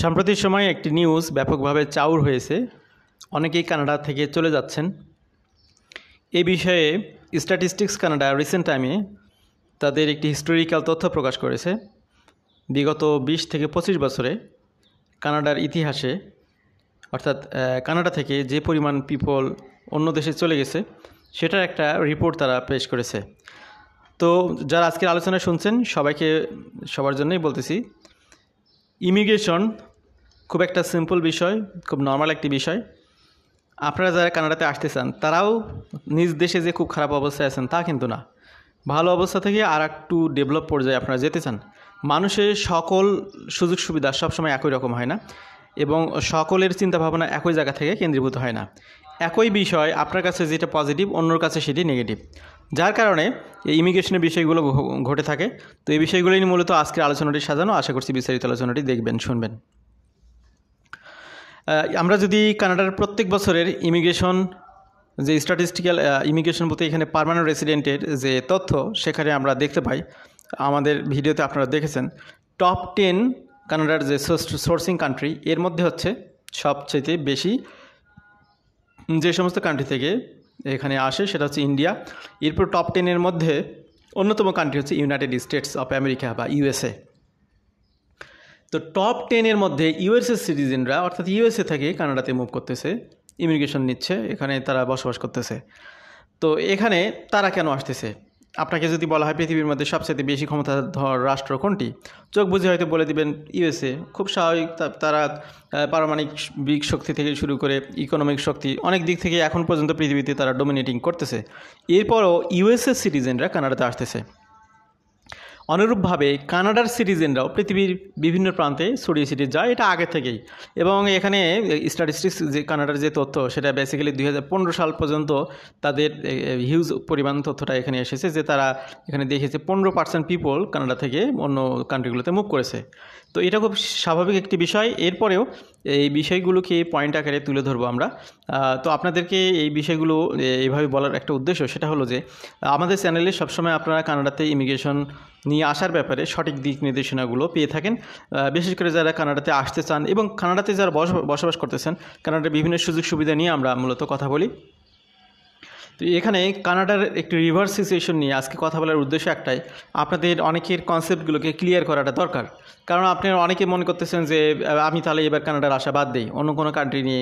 সাম্প্রতিক সময়ে একটি নিউজ ব্যাপকভাবে চাউর হয়েছে। অনেকেই কানাডা থেকে চলে যাচ্ছেন। এই বিষয়ে স্ট্যাটিস্টিক্স কানাডা রিসেন্ট টাইমে তাদের একটি হিস্টোরিক্যাল তথ্য প্রকাশ করেছে। বিগত 20 থেকে 25 বছরে কানাডার ইতিহাসে অর্থাৎ কানাডা থেকে যে পরিমাণ পিপল অন্য দেশে চলে গেছে সেটার একটা রিপোর্ট তারা পেশ করেছে। তো যারা আজকের আলোচনা শুনছেন সবার জন্যই বলতেছি, ইমিগ্রেশন খুব একটা সিম্পল বিষয়, খুব নর্মাল একটি বিষয়। আপনারা যারা কানাডাতে আসতে চান তারাও নিজ দেশে যে খুব খারাপ অবস্থায় আছেন তা কিন্তু না। ভালো অবস্থা থেকে আর একটু ডেভেলপ পর্যায়ে আপনারা যেতে চান। মানুষের সকল সুযোগ সুবিধা সবসময় একই রকম হয় না এবং সকলের চিন্তাভাবনা একই জায়গা থেকে কেন্দ্রীভূত হয় না। একই বিষয় আপনার কাছে যেটা পজিটিভ অন্যর কাছে সেটি নেগেটিভ, যার কারণে এই ইমিগ্রেশনের বিষয়গুলো ঘটে থাকে। তো এই বিষয়গুলোই নিয়ে মূলত আজকের আলোচনাটি সাজানো। আশা করছি বিস্তারিত আলোচনাটি দেখবেন, শুনবেন। আমরা যদি কানাডার প্রত্যেক বছরের ইমিগ্রেশন যে স্ট্যাটিস্টিক্যাল ইমিগ্রেশন বলতে এখানে পার্মানেন্ট রেসিডেন্টের যে তথ্য সেখানে আমরা দেখতে পাই, আমাদের ভিডিওতে আপনারা দেখেছেন, টপ 10 কানাডার যে সোর্সিং কান্ট্রি এর মধ্যে হচ্ছে সবচেয়ে বেশি যে সমস্ত কান্ট্রি থেকে এখানে আসে সেটা হচ্ছে ইন্ডিয়া। এরপর টপ 10-এর মধ্যে অন্যতম কান্ট্রি হচ্ছে ইউনাইটেড স্টেটস অফ আমেরিকা বা ইউএসএ। তো টপ 10-এর মধ্যে ইউএসএ সিটিজেনরা অর্থাৎ ইউএসএ থেকে কানাডাতে মুভ করতেছে, ইমিগ্রেশন নিচ্ছে, এখানে তারা বসবাস করতেছে। তো এখানে তারা কেন আসতেছে? আপনাকে যদি বলা হয় পৃথিবীর মধ্যে সবচেয়ে বেশি ক্ষমতাধর রাষ্ট্র কোনটি, চোখ বুঝে হয়তো বলে দিবেন ইউএসএ। খুব স্বাভাবিক, তারা পারমাণবিক শক্তি থেকে শুরু করে ইকোনমিক শক্তি অনেক দিক থেকে এখন পর্যন্ত পৃথিবীতে তারা ডোমিনেটিং করতেছে। এরপরও ইউএসএ সিটিজেনরা কানাডাতে আসতেছে। অনুরূপভাবে কানাডার সিটিজেনরাও পৃথিবীর বিভিন্ন প্রান্তে ছড়িয়ে ছিটিয়ে যায়, এটা আগে থেকেই। এবং এখানে স্ট্যাটিস্টিক্স যে কানাডার যে তথ্য সেটা বেসিক্যালি 2015 সাল পর্যন্ত তাদের হিউজ পরিমাণ তথ্যটা এখানে এসেছে, যে তারা এখানে দেখেছে 15% পিপল কানাডা থেকে অন্য কান্ট্রিগুলোতে মুভ করেছে। তো এটা খুব স্বাভাবিক একটি বিষয়। এরপরেও এই বিষয়গুলোকে পয়েন্ট আকারে তুলে ধরবো আমরা। তো আপনাদেরকে এই বিষয়গুলো এইভাবে বলার একটা উদ্দেশ্য সেটা হলো যে আমাদের চ্যানেলে সবসময় আপনারা কানাডাতে ইমিগ্রেশন নিয়ে আসার ব্যাপারে সঠিক দিক নির্দেশনাগুলো পেয়ে থাকেন। বিশেষ করে যারা কানাডাতে আসতে চান এবং কানাডাতে যারা বসবাস করতেছেন, কানাডার বিভিন্ন সুযোগ সুবিধা নিয়ে আমরা মূলত কথা বলি। তো এখানে কানাডার একটি রিভার্স সিচুয়েশন নিয়ে আজকে কথা বলার উদ্দেশ্য একটাই, আপনাদের অনেকের কনসেপ্টগুলোকে ক্লিয়ার করাটা দরকার। কারণ আপনারা অনেকে মনে করতেছেন যে আমি তাহলে এবার কানাডার আশা বাদ দিই, অন্য কোনো কান্ট্রি নিয়ে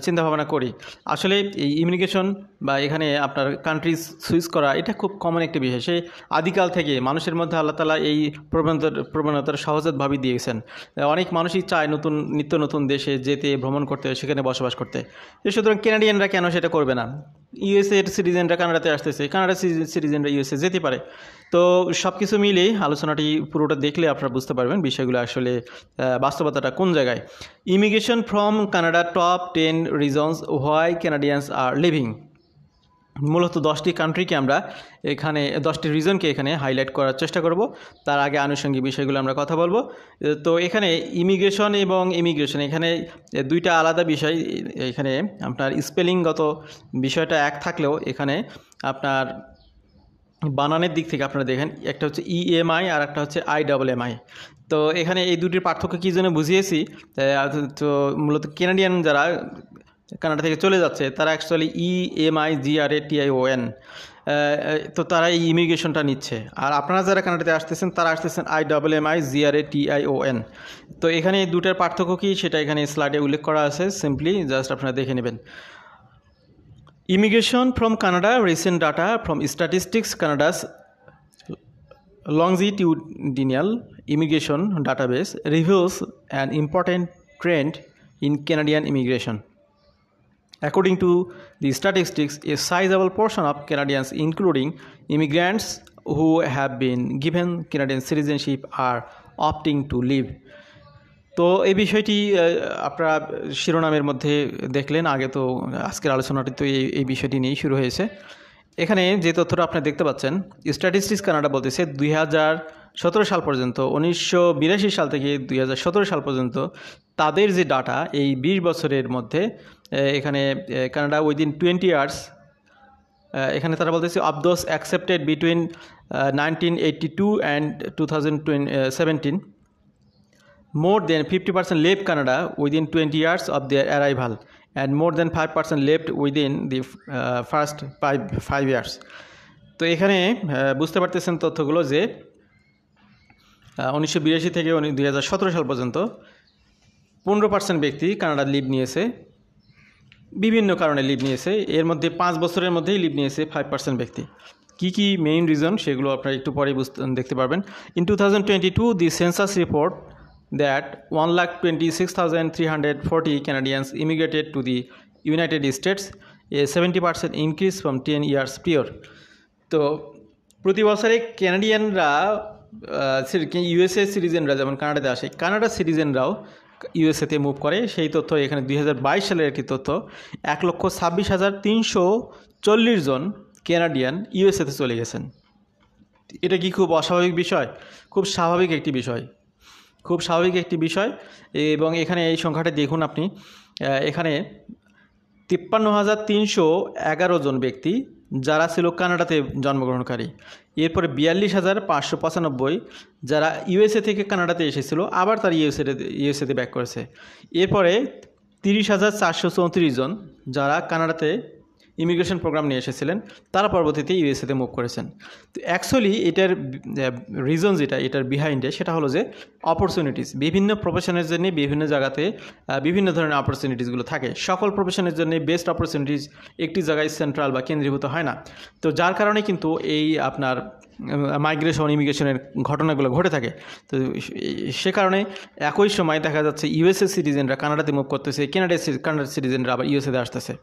চিন্তাভাবনা করি। আসলে এই ইমিগ্রেশন বা এখানে আপনার কান্ট্রি সুইচ করা এটা খুব কমন একটি বিষয়। সেই আদিকাল থেকে মানুষের মধ্যে আল্লাহ তাআলা এই প্রবণতার সহজাতভাবে দিয়েছেন। অনেক মানুষই চায় নিত্য নতুন দেশে যেতে, ভ্রমণ করতে, সেখানে বসবাস করতে। সুতরাং কানাডিয়ানরা কেন সেটা করবে না? ইউএসএর সিটিজেনরা কানাডাতে আসতেছে, কানাডার সিটিজেনরা ইউএসএ যেতে পারে। তো সব কিছু মিলে আলোচনাটি পুরোটা দেখলে আপনারা বুঝতে পারবেন বিষয়গুলো আসলে বাস্তবতাটা কোন জায়গায়। Immigration from Canada, top 10 reasons why Canadians are leaving. মূলত 10টি কান্ট্রিকে আমরা এখানে 10টি রিজনকে এখানে হাইলাইট করার চেষ্টা করব। তার আগে আনুষঙ্গিক বিষয়গুলো আমরা কথা বলবো। তো এখানে ইমিগ্রেশন এবং ইমিগ্রেশন এখানে দুইটা আলাদা বিষয়। এখানে আপনার স্পেলিংগত বিষয়টা এক থাকলেও এখানে আপনার বানানের দিক থেকে আপনারা দেখেন, একটা হচ্ছে ইএমআই আর একটা হচ্ছে আইএমআই। তো এখানে এই দুটির পার্থক্য কী জন্য বুঝিয়েছি, তো মূলত কানাডিয়ান যারা কানাডা থেকে চলে যাচ্ছে তারা অ্যাকচুয়ালি EMIGRATION, তো তারা এই ইমিগ্রেশনটা নিচ্ছে। আর আপনারা যারা কানাডাতে আসতেছেন তারা আসতেছেন IMMIGRATION। তো এখানে এই দুটার পার্থক্য কী সেটা এখানে স্লাইডে উল্লেখ করা আছে, সিম্পলি জাস্ট আপনারা দেখে নেবেন। Immigration from Canada, recent data from Statistics Canada's longitudinal immigration database reveals an important trend in Canadian immigration. According to the statistics, a sizable portion of Canadians, including immigrants who have been given Canadian citizenship, are opting to leave. তো এই বিষয়টি আপনারা শিরোনামের মধ্যে দেখলেন। আগে তো আজকের আলোচনাটি তো এই বিষয়টি নিয়েই শুরু হয়েছে। এখানে যে তথ্যটা আপনি দেখতে পাচ্ছেন, স্ট্যাটিস্টিক্স কানাডা বলতেছে 2017 সাল পর্যন্ত, 1982 সাল থেকে 2017 সাল পর্যন্ত তাদের যে ডাটা, এই 20 বছরের মধ্যে এখানে কানাডা উইদিন 20 ইয়ার্স, এখানে তারা বলতেছে of those accepted between 1982 and 2017, more than 50% left Canada within 20 years of their arrival and more than 5% left within the first 5 years. তো এখানে বুঝতে পারতেছেন তথ্যগুলো যে 1982 থেকে 2017 সাল পর্যন্ত 15% ব্যক্তি কানাডা লিভ নিয়েছে, বিভিন্ন কারণে লিভ নিয়েছে। এর মধ্যে 5 বছরের মধ্যেই লিভ নিয়েছে 5% ব্যক্তি। কি কি মেইন রিজন সেগুলো আপনারা একটু পরে দেখতে পারবেন। In 2022 the census report that 1,26,340 Canadians immigrated to the United States, a 70% increase from 10 years prior. তো প্রতি বছরে ক্যানাডিয়ানরা ইউএসএ সিটিজেনরা যেমন কানাডাতে আসে, কানাডা সিটিজেনরাও ইউএসএতে মুভ করে। সেই তথ্য এখানে 2022 সালের একটি তথ্য, 1,26,340 জন ক্যানাডিয়ান ইউএসএতে চলে গেছেন। এটা কি খুব অস্বাভাবিক বিষয়? খুব স্বাভাবিক একটি বিষয়, খুব স্বাভাবিক একটি বিষয়। এবং এখানে এই সংখ্যাটা দেখুন আপনি, এখানে 53,311 জন ব্যক্তি যারা ছিল কানাডাতে জন্মগ্রহণকারী, এরপরে 42,595 যারা ইউএসএ থেকে কানাডাতে এসেছিল আবার তারা ইউএসএতে ব্যাক করেছে। এরপরে 30,434 জন যারা কানাডাতে ইমিগ্রেশন প্রোগ্রাম নিয়ে এসেছিলেন তারা পরবর্তীতে ইউএসএতে মুভ করেছেন। তো অ্যাকচুয়ালি এটার রিজন যেটা, এটার বিহাইন্ডে সেটা হলো যে অপরচুনিটিস, বিভিন্ন প্রফেশনের জন্য বিভিন্ন জায়গাতে বিভিন্ন ধরনের অপরচুনিটিসগুলো থাকে। সকল প্রফেশনের জন্য বেস্ট অপরচুনিটিস একটি জায়গায় সেন্ট্রাল বা কেন্দ্রীভূত হয় না। তো যার কারণে কিন্তু এই আপনার মাইগ্রেশন ইমিগ্রেশনের ঘটনাগুলো ঘটে থাকে। তো সে কারণে একই সময় দেখা যাচ্ছে ইউএসএ সিটিজেনরা কানাডাতে মুভ করতেছে, কানাডার সিটিজেনরা আবার ইউএসএতে আসতেছে।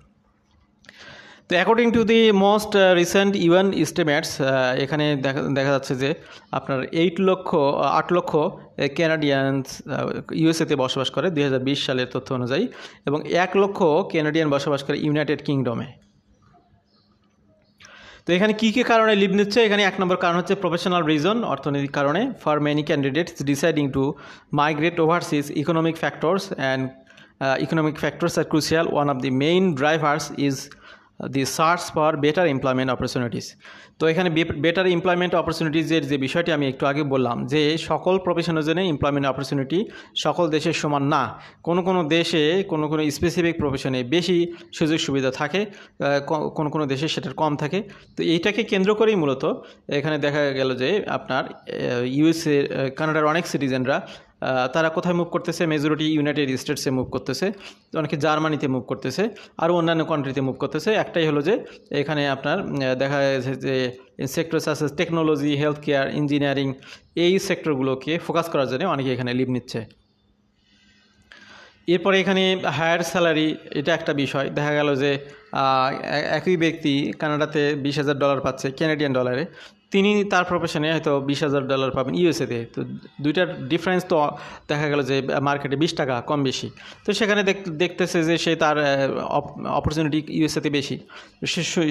তো according to the most recent UN estimates, এখানে দেখা যাচ্ছে যে আপনার 8 লক্ষ ক্যানাডিয়ানস ইউএসএতে বসবাস করে 2020 সালের তথ্য অনুযায়ী, এবং 1 লক্ষ ক্যানাডিয়ান বসবাস করে ইউনাইটেড কিংডমে। তো এখানে কী কী কারণে লিভ নিচ্ছে? এখানে 1 নম্বর কারণ হচ্ছে প্রফেশনাল রিজন, অর্থনৈতিক কারণে। For many candidates deciding two migrate overseas, economic factors and economic factors are crucial. One of the main drivers is the search for better employment opportunities. তো এখানে বেটার এমপ্লয়মেন্ট অপরচুনিটিজের যে বিষয়টি আমি একটু আগে বললাম যে সকল প্রফেশনের জন্য এমপ্লয়মেন্ট অপরচুনিটি সকল দেশে সমান না। কোনো দেশে কোনো স্পেসিফিক প্রফেশনে বেশি সুযোগ সুবিধা থাকে, কোনো দেশে সেটার কম থাকে। তো এইটাকে কেন্দ্র করেই মূলত এখানে দেখা গেল যে আপনার ইউএসএ কানাডার অনেক সিটিজেনরা তারা কোথায় মুভ করতেছে? মেজরিটি ইউনাইটেড স্টেটসে মুভ করতেছে, অনেকে জার্মানিতে মুভ করতেছে, আরও অন্যান্য কান্ট্রিতে মুভ করতেছে। একটাই হলো যে এখানে আপনার দেখা যাচ্ছে যে সেক্টরস আছে টেকনোলজি, হেলথ কেয়ার, ইঞ্জিনিয়ারিং, এই সেক্টরগুলোকে ফোকাস করার জন্য অনেকে এখানে লিভ নিচ্ছে। এরপরে এখানে হায়ার স্যালারি, এটা একটা বিষয়। দেখা গেল যে একই ব্যক্তি কানাডাতে $20,000 পাচ্ছে ক্যানাডিয়ান ডলারে, তিনি তার প্রফেশনে হয়তো $20,000 পাবেন ইউএসএতে। তো দুইটার ডিফারেন্স তো দেখা গেল যে মার্কেটে 20 টাকা কম বেশি। তো সেখানে দেখতেছে যে সে তার অপরচুনিটি ইউএসএতে বেশি,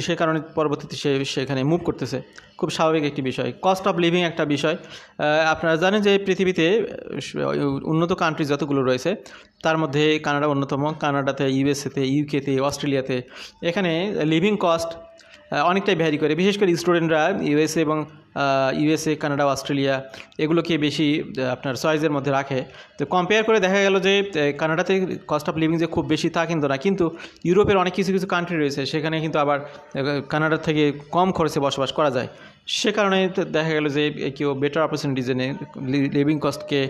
সে কারণে পরবর্তীতে সেখানে মুভ করতেছে। খুব স্বাভাবিক একটি বিষয়। কস্ট অফ লিভিং একটা বিষয়। আপনারা জানেন যে পৃথিবীতে উন্নত কান্ট্রি যতগুলো রয়েছে তার মধ্যে কানাডা অন্যতম। কানাডাতে, ইউএসএতে, ইউকেতে, অস্ট্রেলিয়াতে এখানে লিভিং কস্ট অনেকটাই ভ্যারি করে। বিশেষ করে স্টুডেন্টরা ইউএসএ, কানাডা, অস্ট্রেলিয়া এগুলোকে বেশি আপনার চয়েসের মধ্যে রাখে। তো কম্পেয়ার করে দেখা গেল যে কানাডাতে কস্ট অফ লিভিং যে খুব বেশি তা কিন্তু না, কিন্তু ইউরোপের অনেক কিছু কান্ট্রি রয়েছে সেখানে কিন্তু আবার কানাডার থেকে কম খরচে বসবাস করা যায়। সে কারণে দেখা গেল যে কেউ বেটার অপরচুনিটি জেনে লিভিং কস্টকে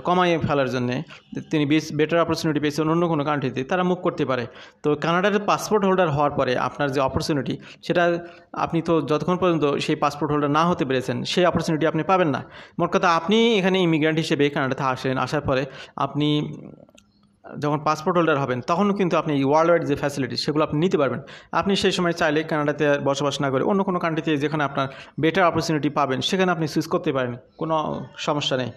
কমাই ফেলার জন্যে তিনি বেটার অপরচুনিটি পেয়েছেন অন্য কোনো কান্ট্রিতে, তারা মুভ করতে পারে। তো কানাডার পাসপোর্ট হোল্ডার হওয়ার পরে আপনার যে অপরচুনিটি, সেটা আপনি তো যতক্ষণ পর্যন্ত সেই পাসপোর্ট হোল্ডার না হতে পেরেছেন সেই অপরচুনিটি আপনি পাবেন না। মোট কথা, আপনি এখানে ইমিগ্রেন্ট হিসেবে কানাডাতে আসার পরে আপনি যখন পাসপোর্ট হোল্ডার হবেন তখনও কিন্তু আপনি ওয়ার্ল্ড ওয়াইড যে ফ্যাসিলিটি সেগুলো আপনি নিতে পারবেন। আপনি সেই সময় চাইলে কানাডাতে বসবাস না করে অন্য কোনো কান্ট্রিতে যেখানে আপনার বেটার অপরচুনিটি পাবেন সেখানে আপনি সুইচ করতে পারেন, কোনো সমস্যা নেই।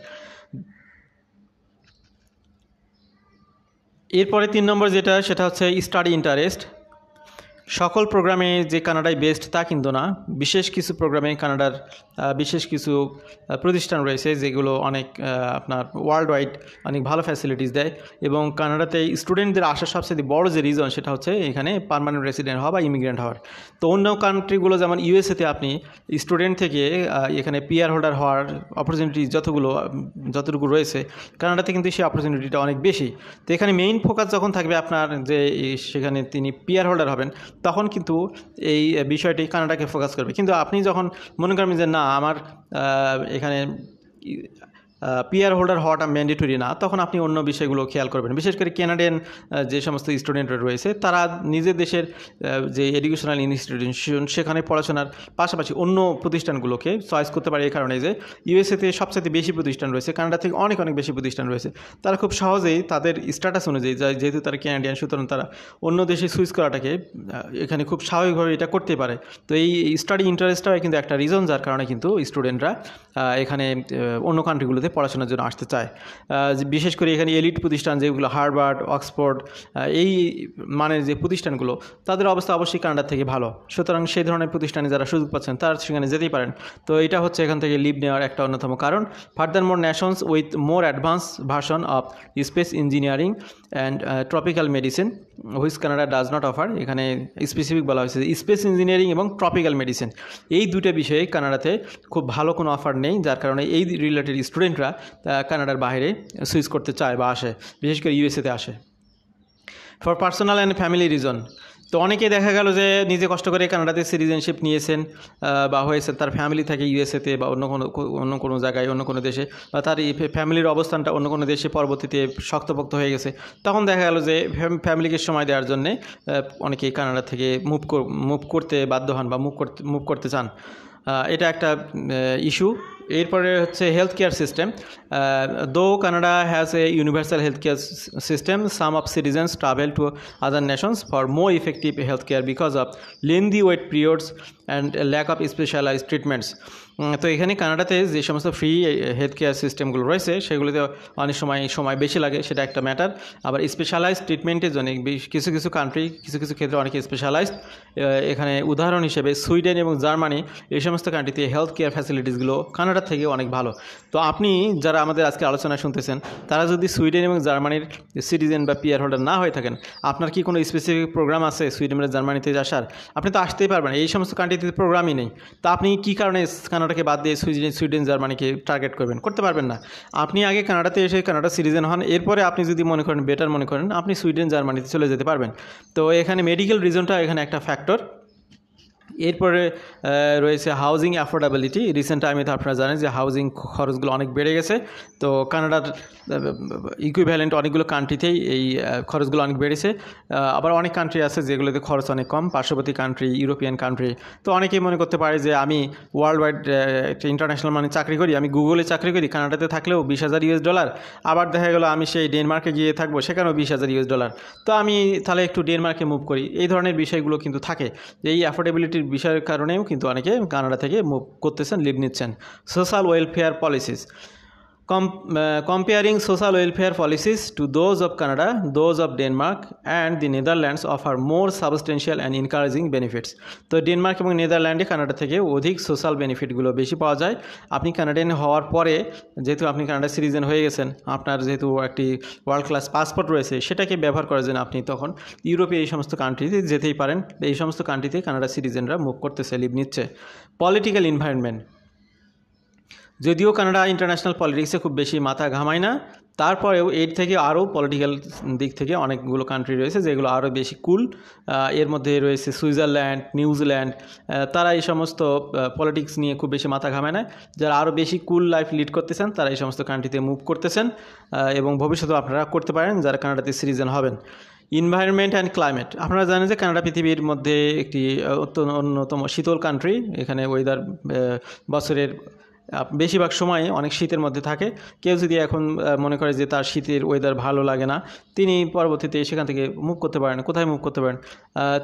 এরপরে 3 নম্বর যেটা, সেটা হচ্ছে স্টাডি ইন্টারেস্ট। সকল প্রোগ্রামে যে কানাডায় বেস্ট তা কিন্তু না, বিশেষ কিছু প্রোগ্রামে কানাডার বিশেষ কিছু প্রতিষ্ঠান রয়েছে যেগুলো অনেক আপনার ওয়ার্ল্ড ওয়াইড অনেক ভালো ফ্যাসিলিটিস দেয়, এবং কানাডাতে স্টুডেন্টদের আসার সবচেয়ে বড় যে রিজন সেটা হচ্ছে এখানে পার্মানেন্ট রেসিডেন্ট হওয়া বা ইমিগ্রেন্ট হওয়ার। তো অন্য কান্ট্রিগুলো যেমন ইউএসএতে আপনি স্টুডেন্ট থেকে এখানে পিআর হোল্ডার হওয়ার অপরচুনিটি যতটুকু রয়েছে, কানাডাতে কিন্তু সেই অপরচুনিটিটা অনেক বেশি। তো এখানে মেইন ফোকাস যখন থাকবে আপনার যে সেখানে তিনি পিআর হোল্ডার হবেন, তখন কিন্তু এই বিষয়টি কানাডাকে ফোকাস করবে। কিন্তু আপনি যখন মনে করবেন যে না আমার এখানে পিআর হোল্ডার হওয়াটা ম্যান্ডেটরি না, তখন আপনি অন্য বিষয়গুলো খেয়াল করবেন। বিশেষ করে কানাডিয়ান যে সমস্ত স্টুডেন্টরা রয়েছে তারা নিজের দেশের যে এডুকেশনাল ইনস্টিটিউশন সেখানে পড়াশোনার পাশাপাশি অন্য প্রতিষ্ঠানগুলোকে চয়েস করতে পারে, এই কারণে যে ইউএসএতে সবচেয়ে বেশি প্রতিষ্ঠান রয়েছে, কানাডা থেকে অনেক বেশি প্রতিষ্ঠান রয়েছে। তারা খুব সহজেই তাদের স্ট্যাটাস অনুযায়ী, যেহেতু তারা কানাডিয়ান, সুতরাং তারা অন্য দেশে সুইচ করাটাকে এখানে খুব স্বাভাবিকভাবে এটা করতে পারে। তো এই স্টাডি ইন্টারেস্টটাও কিন্তু একটা রিজন যার কারণে কিন্তু স্টুডেন্টরা এখানে অন্য কান্ট্রিগুলোতে পড়াশোনার জন্য আসতে চায়। বিশেষ করে এখানে এলিট প্রতিষ্ঠান যেগুলো হার্ভার্ড, অক্সফোর্ড, এই মানের যে প্রতিষ্ঠানগুলো, তাদের অবস্থা অবশ্যই কানাডা থেকে ভালো। সুতরাং সেই ধরনের প্রতিষ্ঠানে যারা সুযোগ পাচ্ছেন তারা সেখানে যেতেই পারেন। তো এটা হচ্ছে এখান থেকে লিভ নেওয়ার একটা অন্যতম কারণ। Further more Nations with more advance version of speech engineering and tropical medicine which Canada does not offer, এখানে স্পেসিফিক বলা হয়েছে স্পেস ইঞ্জিনিয়ারিং এবং ট্রপিক্যাল মেডিসিন, এই দুটো বিষয়ে কানাডাতে খুব ভালো কোনো অফার নেই, যার কারণে এই রিলেটেড স্টুডেন্টরা কানাডার বাইরে সুইচ করতে চায় বা আসে, বিশেষ করে ইউএসএতে আসে। For personal and family reason, তো অনেকেই দেখা গেল যে নিজে কষ্ট করে কানাডাতে সিটিজেনশিপ নিয়েছেন বা হয়েছেন, তার ফ্যামিলি থাকে ইউএসএতে বা অন্য কোনো জায়গায়, অন্য কোনো দেশে, বা তার এই ফ্যামিলির অবস্থানটা অন্য কোনো দেশে পরবর্তীতে শক্তপোক্ত হয়ে গেছে। তখন দেখা গেল যে ফ্যামিলিকে সময় দেওয়ার জন্যে অনেকেই কানাডা থেকে মুভ করতে বাধ্য হন বা মুভ করতে চান। এটা একটা ইস্যু। এরপরে হচ্ছে health care system. Though Canada has a universal health care system, some of citizens travel to other nations for more effective health care because of lengthy wait periods and lack of specialised treatments. তো এখানে কানাডাতে যে সমস্ত free health care সিস্টেমগুলো রয়েছে সেগুলোতে অনেক সময় বেশি লাগে, সেটা একটা ম্যাটার। আবার স্পেশালাইজড ট্রিটমেন্টের জন্য কিছু কিছু ক্ষেত্রে অনেকে স্পেশালাইজড, এখানে উদাহরণ হিসেবে সুইডেন এবং জার্মানি, এই সমস্ত কান্ট্রিতে হেলথ কেয়ার ফ্যাসিলিটিসগুলো কানাডা থেকে অনেক ভালো। তো আপনি যারা আমাদের আজকে আলোচনা শুনতেছেন, তারা যদি সুইডেন এবং জার্মানির সিটিজেন বা পিআর হোল্ডার না হয়ে থাকেন, আপনার কি কোনো স্পেসিফিক প্রোগ্রাম আছে সুইডেন এবং জার্মানিতে আসার? আপনি তো আসতেই পারবেন, এই সমস্ত কান্ট্রিতে প্রোগ্রামই নেই। তো আপনি কী কারণে কানাডাকে বাদ দিয়ে সুইডেন জার্মানিকে টার্গেট করতে পারবেন না। আপনি আগে কানাডাতে এসে কানাডার সিটিজেন হন, এরপরে আপনি যদি বেটার মনে করেন আপনি সুইডেন জার্মানিতে চলে যেতে পারবেন। তো এখানে মেডিকেল রিজনটা এখানে একটা ফ্যাক্টর। এরপরে রয়েছে হাউজিং অ্যাফোর্ডেবিলিটি। রিসেন্ট টাইমে তো আপনারা জানেন যে হাউজিং খরচগুলো অনেক বেড়ে গেছে। তো কানাডার ইকুইভ্যালেন্ট অনেকগুলো কান্ট্রিতেই এই খরচগুলো অনেক বেড়েছে। আবার অনেক কান্ট্রি আছে যেগুলোতে খরচ অনেক কম, পার্শ্ববর্তী কান্ট্রি, ইউরোপিয়ান কান্ট্রি। তো অনেকেই মনে করতে পারে যে আমি ওয়ার্ল্ড ওয়াইড একটা ইন্টারন্যাশনাল মানে চাকরি করি, আমি গুগলে চাকরি করি, কানাডাতে থাকলেও $20,000। আবার দেখা গেলো আমি সেই ডেনমার্কে গিয়ে থাকবো, সেখানেও $20,000। তো আমি তাহলে একটু ডেনমার্কে মুভ করি। এই ধরনের বিষয়গুলো কিন্তু থাকে। এই অ্যাফোর্ডেবিলিটির বিষয়ের কারণেও কিন্তু অনেকে কানাডা থেকে মুভ করতেছেন, লিভ নিচ্ছেন। Social welfare policies. Comparing social welfare policies to those of Canada, those of Denmark and the Netherlands offer more substantial and encouraging benefits. তো ডেনমার্ক এবং নেদারল্যান্ডে কানাডা থেকে অধিক সোশ্যাল বেনিফিটগুলো বেশি পাওয়া যায়। আপনি কানাডিয়ান হওয়ার পরে, যেহেতু আপনি কানাডার সিটিজেন হয়ে গেছেন, আপনার যেহেতু একটি ওয়ার্ল্ড ক্লাস পাসপোর্ট রয়েছে, সেটাকে ব্যবহার করার জন্য আপনি তখন ইউরোপে এই সমস্ত কান্ট্রিতে যেতেই পারেন। এই সমস্ত কান্ট্রিতে কানাডার সিটিজেনরা মুভ করতেছে, লিভ নিচ্ছে। Political environment. যদিও কানাডা ইন্টারন্যাশনাল পলিটিক্সে খুব বেশি মাথা ঘামায় না, তারপরেও এর থেকে আরও পলিটিক্যাল দিক থেকে অনেকগুলো কান্ট্রি রয়েছে যেগুলো আরও বেশি কুল। এর মধ্যে রয়েছে সুইজারল্যান্ড, নিউজিল্যান্ড। তারা এই সমস্ত পলিটিক্স নিয়ে খুব বেশি মাথা ঘামায় না। যারা আরও বেশি কুল লাইফ লিড করতেছেন তারা এই সমস্ত কান্ট্রিতে মুভ করতেছেন, এবং ভবিষ্যতেও আপনারা করতে পারেন যারা কানাডাতে সিটিজেন হবেন। Environment and climate. আপনারা জানেন যে কানাডা পৃথিবীর মধ্যে একটি অন্যতম শীতল কান্ট্রি। এখানে ওয়েদার বছরের বেশিরভাগ সময় অনেক শীতের মধ্যে থাকে। কেউ যদি এখন মনে করে যে তার শীতের ওয়েদার ভালো লাগে না, তিনি পরবর্তীতে সেখান থেকে মুভ করতে পারেন। কোথায় মুভ করতে পারেন?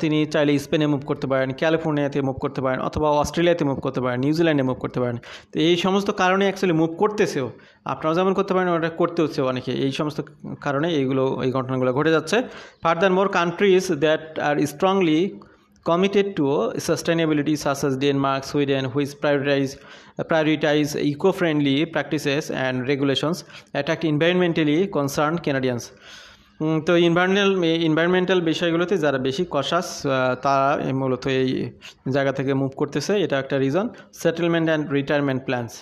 তিনি চাইলে স্পেনে মুভ করতে পারেন, ক্যালিফোর্নিয়াতে মুভ করতে পারেন, অথবা অস্ট্রেলিয়াতে মুভ করতে পারেন, নিউজিল্যান্ডে মুভ করতে পারেন। তো এই সমস্ত কারণে অ্যাকচুয়ালি মুভ করতেছেও, আপনারাও যেমন করতে পারেন ওটা করতে হচ্ছে অনেকে। এই সমস্ত কারণে এই ঘটনাগুলো ঘটে যাচ্ছে। Further more countries that R strongly committed to sustainability, such as Denmark, Sweden, which prioritize eco-friendly practices and regulations, attract environmentally concerned Canadians. তো ইনভায়রনমেন্টাল বিষয়গুলোতে যারা বেশি কশাস তারা মূলত এই জায়গা থেকে মুভ করতেছে, এটা একটা reason. Settlement and retirement plans,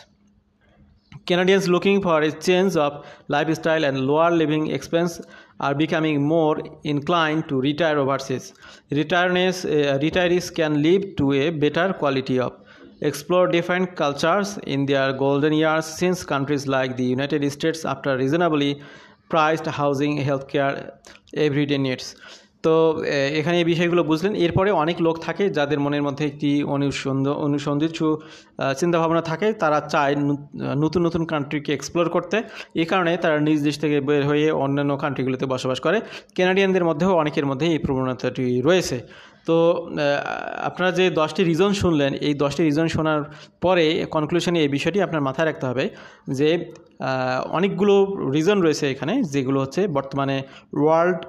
Canadians looking for a change of lifestyle and lower living expense are becoming more inclined to retire overseas. Retirees can live to a better quality of explore different cultures in their golden years, since countries like the United States offer reasonably priced housing, healthcare, everyday needs. তো এখানে এই বিষয়গুলো বুঝলেন। এরপরে অনেক লোক থাকে যাদের মনের মধ্যে একটি অনুসন্ধিৎসু চিন্তাভাবনা থাকে, তারা চায় নতুন নতুন কান্ট্রিকে এক্সপ্লোর করতে, এই কারণে তারা নিজ দেশ থেকে বের হয়ে অন্যান্য কান্ট্রিগুলোতে বসবাস করে। ক্যানাডিয়ানদের মধ্যেও অনেকের মধ্যে এই প্রবণতাটি রয়েছে। তো আপনারা যে 10টি রিজন শুনলেন, এই 10টি রিজন শোনার পরে কনক্লুশনে এই বিষয়টি আপনার মাথায় রাখতে হবে যে অনেকগুলো রিজন রয়েছে এখানে, যেগুলো হচ্ছে বর্তমানে ওয়ার্ল্ড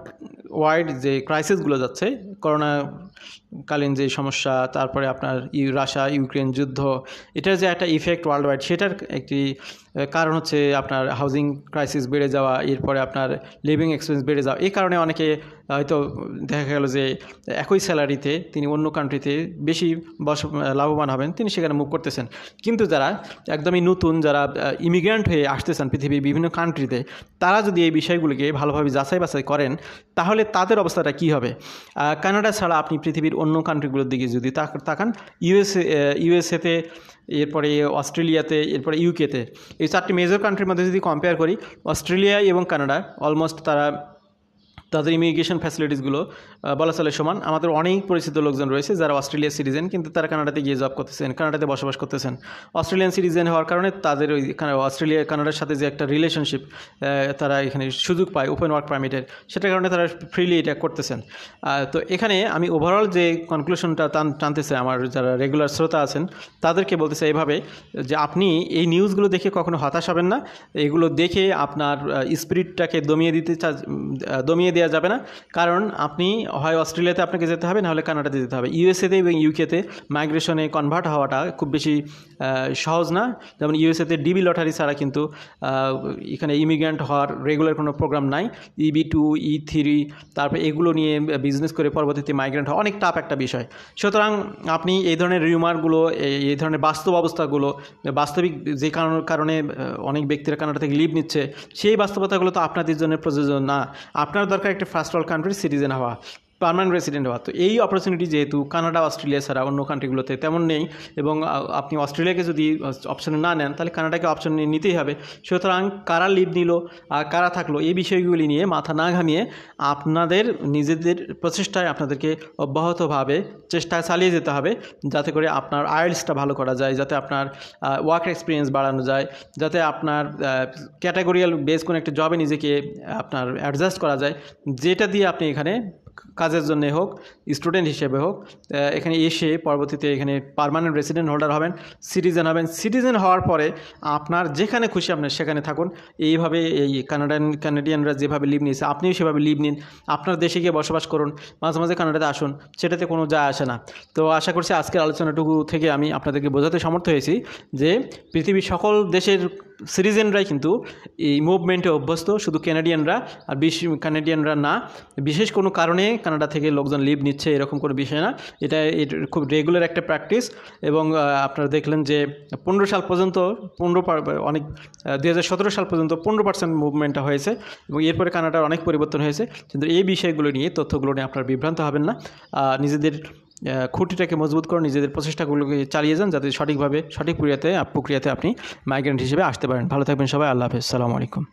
ওয়াইড যে ক্রাইসিসগুলো যাচ্ছে, করোনাকালীন যে সমস্যা, তারপরে আপনার রাশিয়া ইউক্রেন যুদ্ধ, এটার যে একটা ইফেক্ট ওয়ার্ল্ড ওয়াইড, সেটার একটি কারণ হচ্ছে আপনার হাউজিং ক্রাইসিস বেড়ে যাওয়া, এরপরে আপনার লিভিং এক্সপেন্স বেড়ে যাওয়া। এই কারণে অনেকে হয়তো দেখা গেল যে একই স্যালারিতে তিনি অন্য কান্ট্রিতে বেশি লাভবান হবেন, তিনি সেখানে মুভ করতেছেন। কিন্তু যারা একদমই নতুন, যারা ইমিগ্রেন্ট হয়ে আসতেছেন পৃথিবীর বিভিন্ন কান্ট্রিতে, তারা যদি এই বিষয়গুলিকে ভালোভাবে যাচাই বাছাই করেন, তাহলে তাদের অবস্থাটা কী হবে। কানাডা ছাড়া আপনি পৃথিবীর অন্য কান্ট্রিগুলোর দিকে যদি তাকান, ইউএসএতে, এরপরে অস্ট্রেলিয়াতে, এরপরে ইউকেতে, এই 4টি মেজর কান্ট্রির মধ্যে যদি কম্পেয়ার করি, অস্ট্রেলিয়া এবং কানাডা অলমোস্ট তাদের ইমিগ্রেশন ফ্যাসিলিটিসগুলো বলা চলে সমান। আমাদের অনেক পরিচিত লোকজন রয়েছে যারা অস্ট্রেলিয়ার সিটিজেন, কিন্তু তারা কানাডাতে গিয়ে জব করতেছেন, কানাডাতে বসবাস করতেছেন। অস্ট্রেলিয়ান সিটিজেন হওয়ার কারণে তাদের ওই কানাডার সাথে যে একটা রিলেশনশিপ তারা এখানে সুযোগ পায় ওপেন ওয়ার্ক পারমিটের, সেটার কারণে তারা ফ্রিলি এটা করতেছেন। তো এখানে আমি ওভারঅল যে কনক্লুশনটা টানতেছে, আমার যারা রেগুলার শ্রোতা আছেন তাদেরকে বলতেছে এভাবে যে আপনি এই নিউজগুলো দেখে কখনো হতাশ হবেন না। এগুলো দেখে আপনার স্পিরিটটাকে দমিয়ে দেওয়া যাবে না, কারণ আপনি হয় অস্ট্রেলিয়াতে আপনাকে যেতে হবে, নাহলে কানাডাতে যেতে হবে। ইউএসএতে এবং ইউকেতে মাইগ্রেশনে কনভার্ট হওয়াটা খুব বেশি সহজ না। যেমন ইউএসএতে ডিবি লটারি ছাড়া কিন্তু এখানে ইমিগ্রেন্ট হওয়ার রেগুলার কোনো প্রোগ্রাম নাই। EB2, E3, তারপরে এগুলো নিয়ে বিজনেস করে পরবর্তীতে মাইগ্রেন্ট হওয়া অনেক টাফ একটা বিষয়। সুতরাং আপনি এই ধরনের রিউমারগুলো, এই ধরনের বাস্তব অবস্থাগুলো, বাস্তবিক যে কারণে অনেক ব্যক্তিরা কানাডা থেকে লিভ নিচ্ছে, সেই বাস্তবতাগুলো তো আপনাদের জন্য প্রযোজ্য না। আপনার দরকার একটা ফার্স্ট ওয়ার্ল্ড কান্ট্রির সিটিজেন হওয়া, পার্মানেন্ট রেসিডেন্ট হওয়া। তো এই অপরচুনিটি যেহেতু কানাডা অস্ট্রেলিয়া ছাড়া অন্য কান্ট্রিগুলোতে তেমন নেই, এবং আপনি অস্ট্রেলিয়াকে যদি অপশনে না নেন, তাহলে কানাডাকে অপশনে নিতেই হবে। সুতরাং কারা লিভ নিল আর কারা থাকলো, এই বিষয়গুলি নিয়ে মাথা না ঘামিয়ে আপনাদের নিজেদের প্রচেষ্টায় আপনাদেরকে অব্যাহতভাবে চেষ্টা চালিয়ে যেতে হবে, যাতে করে আপনার আইএলটিএসটা ভালো করা যায়, যাতে আপনার ওয়ার্ক এক্সপিরিয়েন্স বাড়ানো যায়, যাতে আপনার ক্যাটাগরিয়াল বেস কোনো একটা জবে নিজেকে আপনার অ্যাডজাস্ট করা যায়, যেটা দিয়ে আপনি এখানে কাজের জন্য হোক, স্টুডেন্ট হিসেবে হোক, এখানে এসে পরবর্তীতে এখানে পার্মানেন্ট রেসিডেন্ট হোল্ডার হবেন, সিটিজেন হবেন। সিটিজেন হওয়ার পরে আপনার যেখানে খুশি আপনার সেখানে থাকুন। এইভাবে এই কানাডিয়ানরা যেভাবে লিভ নিয়েছে, আপনিও সেভাবে লিভ নিন, আপনার দেশে গিয়ে বসবাস করুন, মাঝে মাঝে কানাডাতে আসুন, সেটাতে কোনো যায় আসে না। তো আশা করছি আজকের আলোচনাটুকু থেকে আমি আপনাদেরকে বোঝাতে সমর্থ হয়েছি যে পৃথিবীর সকল দেশের সিটিজেনরাই কিন্তু এই মুভমেন্টে অভ্যস্ত, শুধু ক্যানাডিয়ানরা আর কানাডিয়ানরা না। বিশেষ কোনো কারণে কানাডা থেকে লোকজন লিভ নিচ্ছে এরকম কোনো বিষয় না, এটা খুব রেগুলার একটা প্র্যাকটিস। এবং আপনারা দেখলেন যে 15 সাল পর্যন্ত 2017 সাল পর্যন্ত 15% মুভমেন্টটা হয়েছে, এবং এরপরে কানাডার অনেক পরিবর্তন হয়েছে। কিন্তু এই বিষয়গুলো নিয়ে, তথ্যগুলো নিয়ে আপনারা বিভ্রান্ত হবেন না। নিজেদের খুঁটিটাকে মজবুত করুন, নিজেদের প্রচেষ্টাগুলোকে চালিয়ে যান, যাতে সঠিকভাবে সঠিক প্রক্রিয়াতে আপনি মাইগ্রেন্ট হিসেবে আসতে পারেন। ভালো থাকবেন সবাই, আল্লাহ হাফেজ, আসসালামু আলাইকুম।